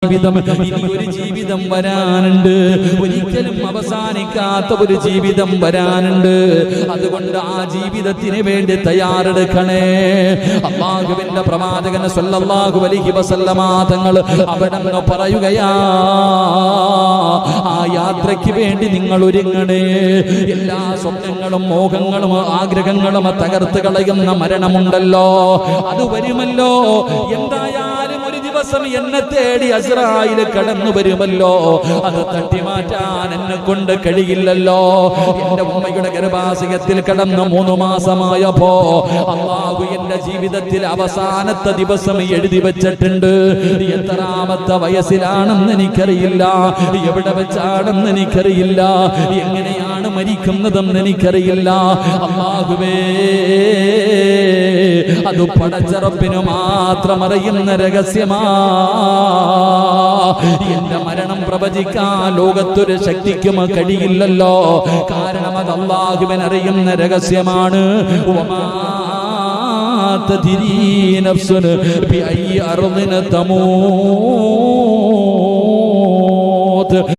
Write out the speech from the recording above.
ജീവിതം ഇനിയൊരു ജീവിതം വരാനുണ്ട്, ഒരിക്കലും അവസാനിക്കാത്ത ഒരു ജീവിതം വരാനുണ്ട്. അതുകൊണ്ട് ആ ജീവിതത്തിന് വേണ്ടി തയ്യാറെടുക്കണേ. അല്ലാഹുവിന്റെ പ്രവാചകൻ സ്വല്ലല്ലാഹു അലൈഹി വസല്ലമ തങ്ങൾ അവിടെന്ന് പറയുകയാ, ആ യാത്രയ്ക്ക് വേണ്ടി നിങ്ങൾ ഒരുങ്ങണേ. എല്ലാ സ്വപ്നങ്ങളും മോഹങ്ങളും ആഗ്രഹങ്ങളും തകർത്ത് കളയുന്ന മരണമുണ്ടല്ലോ, അത് വരുമല്ലോ. എന്തായാലും ഒരു ദിവസം എന്നെ തേടി അസ്രായിൽ കടന്നു വരുമല്ലോ, അത് തട്ടിമാറ്റാൻ എന്നെ കൊണ്ട് കഴിയില്ലല്ലോ. എന്റെ ഉമ്മയുടെ ഗർഭാശയത്തിൽ കടന്ന് 3 മാസമായപ്പോ അല്ലാഹു എന്റെ ജീവിതത്തിൽ അവസാനത്തെ ദിവസം എഴുതി വെച്ചിട്ടുണ്ട്. എത്രാമത്തെ വയസ്സിലാണെന്ന് എനിക്കറിയില്ല, എവിടെ വെച്ചാണെന്ന് എനിക്കറിയില്ല, എങ്ങനെയാണ് മരിക്കുന്നതെന്ന് എനിക്കറിയില്ല. അല്ലാഹുവേ, അത് പടച്ച റബ്ബിന് മാത്രം അറിയുന്ന രഹസ്യമാ. എന്റെ മരണം പ്രവചിക്കാൻ ലോകത്തൊരു ശക്തിക്കും കഴിയില്ലല്ലോ, കാരണം അത് അല്ലാഹുവിന് അറിയുന്ന രഹസ്യമാണ്. വമാ തദ്രീ നഫ്സുൻ ബിഅയ്യി അർദിൻ തമൂത്.